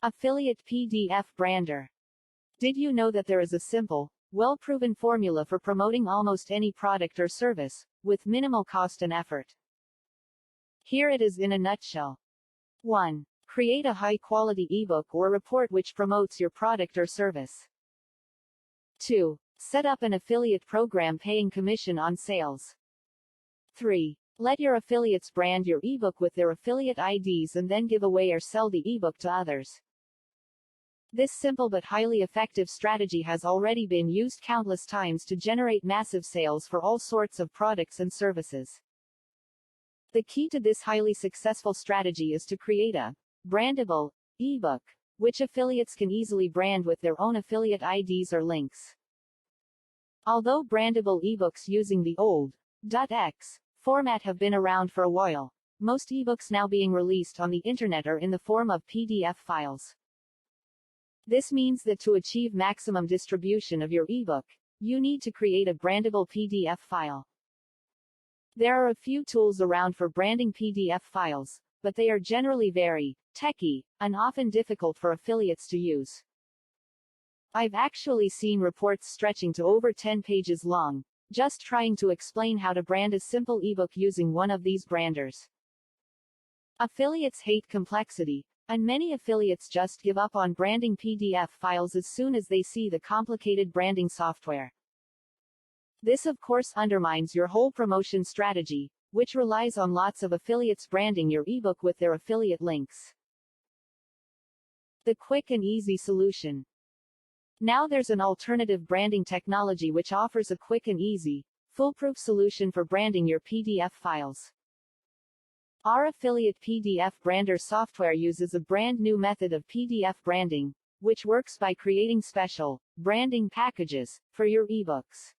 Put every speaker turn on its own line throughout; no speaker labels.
Affiliate PDF Brander. Did you know that there is a simple, well-proven formula for promoting almost any product or service, with minimal cost and effort? Here it is in a nutshell. 1. Create a high-quality ebook or report which promotes your product or service. 2. Set up an affiliate program paying commission on sales. 3. Let your affiliates brand your ebook with their affiliate IDs and then give away or sell the ebook to others. This simple but highly effective strategy has already been used countless times to generate massive sales for all sorts of products and services. The key to this highly successful strategy is to create a brandable ebook, which affiliates can easily brand with their own affiliate IDs or links. Although brandable ebooks using the old .x format have been around for a while, most ebooks now being released on the internet are in the form of PDF files. This means that to achieve maximum distribution of your ebook, you need to create a brandable PDF file. There are a few tools around for branding PDF files, but they are generally very techy and often difficult for affiliates to use. I've actually seen reports stretching to over 10 pages long, just trying to explain how to brand a simple ebook using one of these branders. Affiliates hate complexity, and many affiliates just give up on branding PDF files as soon as they see the complicated branding software. This of course undermines your whole promotion strategy, which relies on lots of affiliates branding your ebook with their affiliate links. The quick and easy solution. Now there's an alternative branding technology which offers a quick and easy, foolproof solution for branding your PDF files. Our affiliate PDF Brander software uses a brand new method of PDF branding, which works by creating special branding packages for your ebooks.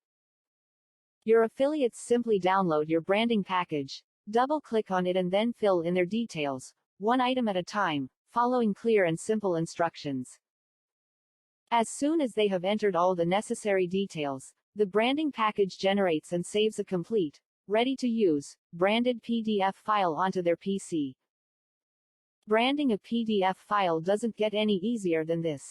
Your affiliates simply download your branding package, double-click on it and then fill in their details, one item at a time, following clear and simple instructions. As soon as they have entered all the necessary details, the branding package generates and saves a complete, ready-to-use, branded PDF file onto their PC. Branding a PDF file doesn't get any easier than this.